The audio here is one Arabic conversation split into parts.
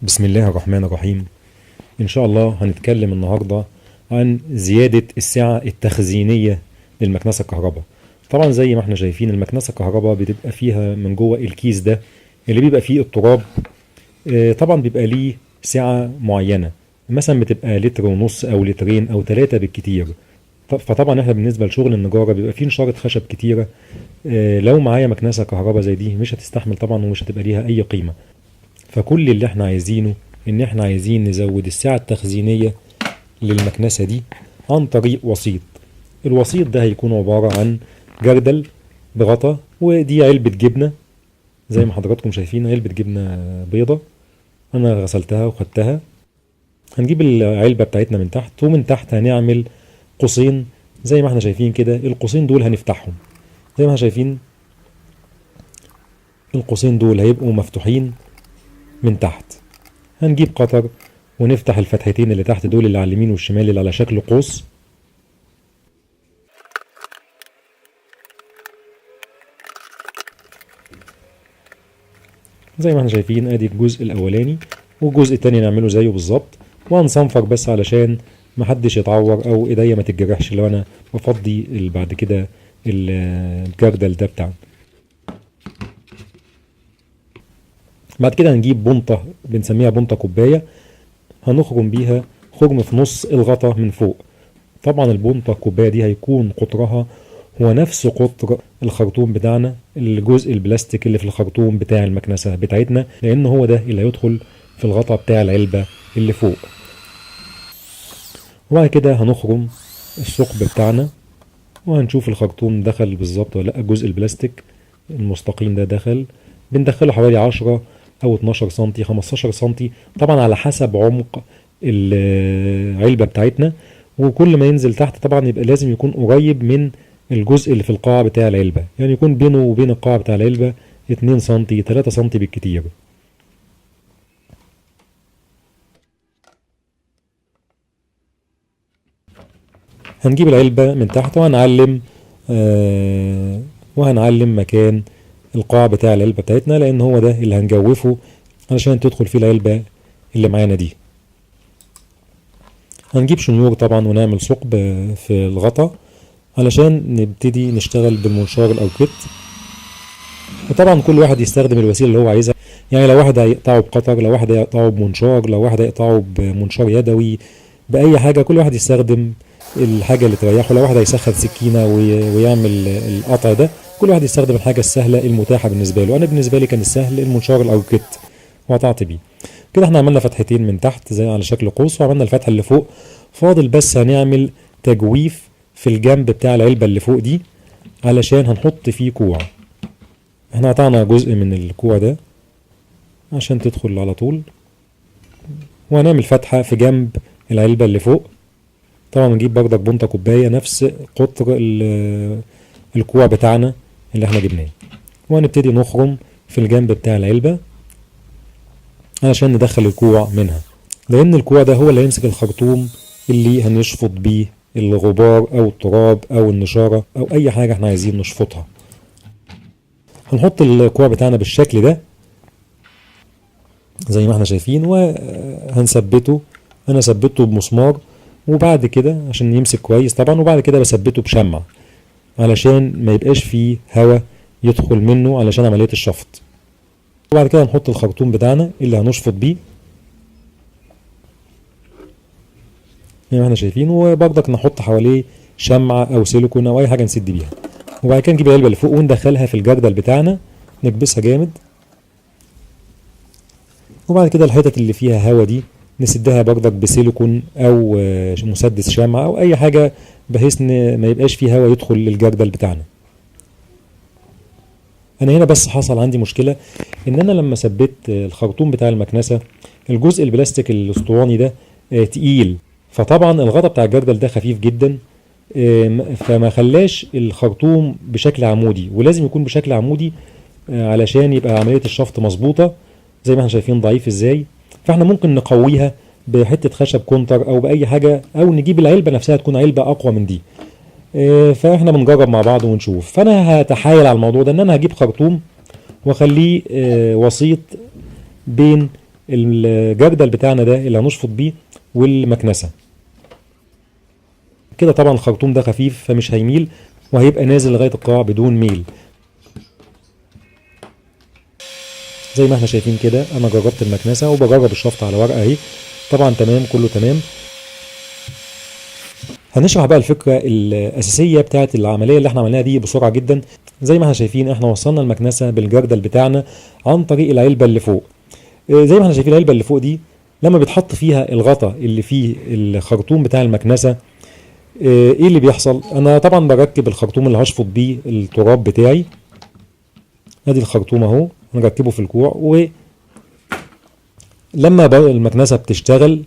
بسم الله الرحمن الرحيم. إن شاء الله هنتكلم النهاردة عن زيادة السعة التخزينية للمكنسة الكهرباء. طبعا زي ما احنا شايفين المكنسة الكهرباء بتبقى فيها من جوه الكيس ده اللي بيبقى فيه التراب. طبعا بيبقى ليه سعة معينة، مثلا بتبقى لتر ونص أو لترين أو 3 بالكتير. فطبعا احنا بالنسبة لشغل النجارة بيبقى فيه نشارة خشب كتيرة. لو معايا مكنسة كهرباء زي دي مش هتستحمل طبعا ومش هتبقى ليها أي قيمة. فكل اللي احنا عايزينه ان احنا عايزين نزود السعة التخزينية للمكنسة دي عن طريق وسيط. الوسيط ده هيكون عبارة عن جردل بغطا، ودي علبة جبنة زي ما حضراتكم شايفين، علبة جبنة بيضة انا غسلتها وخدتها. هنجيب العلبة بتاعتنا من تحت، ومن تحت هنعمل قوسين زي ما احنا شايفين كده. القوسين دول هنفتحهم زي ما احنا شايفين، القوسين دول هيبقوا مفتوحين من تحت. هنجيب قطر ونفتح الفتحتين اللي تحت دول اللي على اليمين والشمال اللي على شكل قوس. زي ما احنا شايفين ادي الجزء الاولاني، والجزء التاني نعمله زيه بالظبط، وهنصنفر بس علشان محدش يتعور او ايديا ما تتجرحش لو انا بفضي بعد كده الجردل ده بتاعنا. بعد كده هنجيب بنطة بنسميها بنطة كوباية، هنخرم بيها خرم في نص الغطا من فوق. طبعا البنطة الكوباية دي هيكون قطرها هو نفس قطر الخرطوم بتاعنا، الجزء البلاستيك اللي في الخرطوم بتاع المكنسة بتاعتنا، لان هو ده اللي هيدخل في الغطا بتاع العلبة اللي فوق. وبعد كده هنخرم الثقب بتاعنا وهنشوف الخرطوم دخل بالظبط ولا لا. الجزء البلاستيك المستقيم ده دخل، بندخله حوالي 10 او 12 سنتي 15 سنتي طبعا على حسب عمق العلبة بتاعتنا. وكل ما ينزل تحت طبعا يبقى لازم يكون قريب من الجزء اللي في القاع بتاع العلبة، يعني يكون بينه وبين القاع بتاع العلبة 2 سنتي 3 سنتي بالكتير. هنجيب العلبة من تحت وهنعلم مكان القاع بتاع العلبة بتاعتنا، لان هو ده اللي هنجوفه علشان تدخل فيه العلبة اللي معانا دي. هنجيب شنيور طبعا ونعمل ثقب في الغطا علشان نبتدي نشتغل بالمنشار الاوكيت. وطبعا كل واحد يستخدم الوسيله اللي هو عايزها، يعني لو واحد هيقطعه بقطر، لو واحد هيقطعه بمنشار، لو واحد هيقطعه بمنشار يدوي، باي حاجه. كل واحد يستخدم الحاجه اللي تريحه. لو واحد هيسخن سكينه ويعمل القطع ده، كل واحد يستخدم الحاجه السهله المتاحه بالنسبه له. انا بالنسبه لي كان السهل المنشار الاوكيت وقطعت بيه. كده احنا عملنا فتحتين من تحت زي على شكل قوس، وعملنا الفتحه اللي فوق. فاضل بس هنعمل تجويف في الجنب بتاع العلبه اللي فوق دي علشان هنحط فيه كوع. احنا قطعنا جزء من الكوع ده عشان تدخل على طول، وهنعمل فتحه في جنب العلبه اللي فوق. طبعا نجيب بردك بنطه كوبايه نفس قطر الكوع بتاعنا اللي احنا جبناه، وهنبتدي نخرم في الجنب بتاع العلبه علشان ندخل الكوع منها، لان الكوع ده هو اللي هيمسك الخرطوم اللي هنشفط بيه الغبار او التراب او النشارة او اي حاجة احنا عايزين نشفطها. هنحط الكوع بتاعنا بالشكل ده زي ما احنا شايفين، وهنثبته. انا ثبته بمسمار، وبعد كده عشان يمسك كويس طبعا، وبعد كده بثبته بشمع علشان ما يبقاش فيه هواء يدخل منه علشان عملية الشفط. وبعد كده هنحط الخرطوم بتاعنا اللي هنشفط بيه زي ما احنا شايفين، وبرضك نحط حواليه شمعة او سيليكون او اي حاجة نسد بيها. وبعد كده نجيب العلبة اللي فوق وندخلها في الجردل بتاعنا، نكبسها جامد. وبعد كده الحتت اللي فيها هوا دي نسدها برضك بسيليكون او مسدس شمعة او اي حاجة، بحيث ان ما يبقاش فيه هوا يدخل للجردل بتاعنا. انا هنا بس حصل عندي مشكلة، ان انا لما ثبت الخرطوم بتاع المكنسة الجزء البلاستيك الاسطواني ده تقيل، فطبعا الغطا بتاع الجردل ده خفيف جدا، فما خلاش الخرطوم بشكل عمودي، ولازم يكون بشكل عمودي علشان يبقى عملية الشفط مظبوطة. زي ما احنا شايفين ضعيف ازاي. فاحنا ممكن نقويها بحتة خشب كونتر او بأي حاجة، او نجيب العلبة نفسها تكون علبة اقوى من دي. فاحنا بنجرب مع بعض ونشوف. فانا هتحايل على الموضوع ده ان انا هجيب خرطوم واخليه وسيط بين الجردل بتاعنا ده اللي هنشفط بيه والمكنسة. كده طبعا الخرطوم ده خفيف فمش هيميل وهيبقى نازل لغاية القاع بدون ميل. زي ما احنا شايفين كده انا جربت المكنسة وبجرب الشفط على ورقة اهي، طبعا تمام كله تمام. هنشرح بقى الفكرة الأساسية بتاعت العملية اللي احنا عملناها دي بسرعة جدا. زي ما احنا شايفين احنا وصلنا المكنسة بالجردل بتاعنا عن طريق العلبة اللي فوق. زي ما احنا شايفين العلبة اللي فوق دي لما بيتحط فيها الغطا اللي فيه الخرطوم بتاع المكنسة، ايه اللي بيحصل؟ انا طبعا بركب الخرطوم اللي هشفط بيه التراب بتاعي. ادي الخرطوم اهو نركبه في الكوع، ولما المكنسة بتشتغل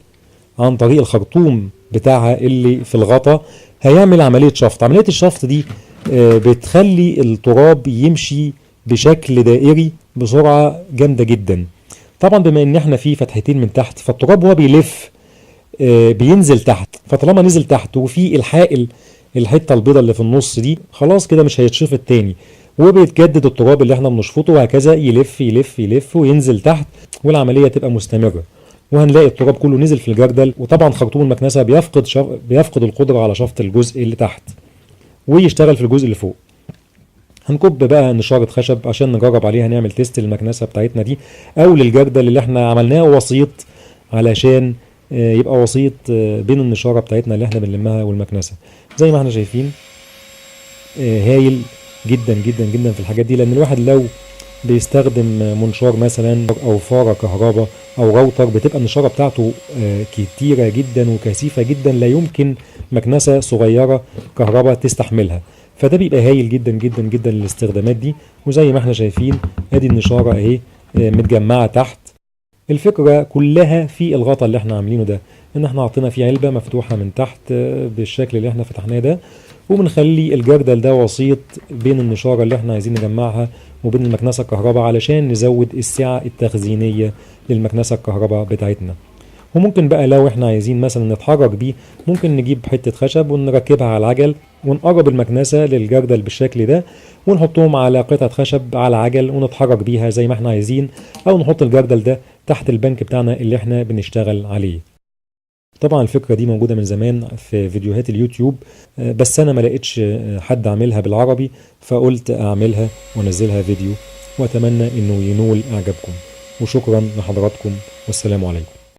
عن طريق الخرطوم بتاعها اللي في الغطا هيعمل عملية شفط. عملية الشفط دي بتخلي التراب يمشي بشكل دائري بسرعة جامدة جدا. طبعا بما ان احنا في فتحتين من تحت فالتراب هو بيلف بينزل تحت، فطالما نزل تحت وفي الحائل الحتة البيضاء اللي في النص دي خلاص كده مش هيتشفط تاني، وبيتجدد التراب اللي احنا بنشفطه وهكذا يلف يلف يلف وينزل تحت والعملية تبقى مستمرة، وهنلاقي التراب كله نزل في الجردل. وطبعا خرطوم المكنسة بيفقد القدرة على شفط الجزء اللي تحت ويشتغل في الجزء اللي فوق. هنكب بقى نشارة خشب عشان نجرب عليها نعمل تيست للمكنسة بتاعتنا دي او للجردل اللي احنا عملناه وسيط، علشان يبقى وسيط بين النشارة بتاعتنا اللي احنا بنلمها والمكنسة. زي ما احنا شايفين هايل جدا جدا جدا في الحاجات دي، لان الواحد لو بيستخدم منشار مثلا او فارة كهرباء او راوتر بتبقى النشارة بتاعته كتيرة جدا وكثيفة جدا، لا يمكن مكنسة صغيرة كهرباء تستحملها، فده بيبقى هايل جدا جدا جدا للاستخدامات دي. وزي ما احنا شايفين ادي النشارة اهي متجمعة تحت. الفكرة كلها في الغطا اللي احنا عاملينه ده، ان احنا عطينا فيه علبة مفتوحة من تحت بالشكل اللي احنا فتحناه ده، وبنخلي الجردل ده وسيط بين النشارة اللي احنا عايزين نجمعها وبين المكنسة الكهرباء علشان نزود السعة التخزينية للمكنسة الكهرباء بتاعتنا. وممكن بقى لو احنا عايزين مثلا نتحرك بيه ممكن نجيب حتة خشب ونركبها على العجل ونقرب المكنسة للجردل بالشكل ده ونحطهم على قطعة خشب على عجل ونتحرك بيها زي ما احنا عايزين، او نحط الجردل ده تحت البنك بتاعنا اللي احنا بنشتغل عليه. طبعا الفكرة دي موجودة من زمان في فيديوهات اليوتيوب، بس انا ما لقيتش حد عاملها بالعربي فقلت اعملها وانزلها فيديو، واتمنى انه ينول اعجابكم. وشكرا لحضراتكم والسلام عليكم.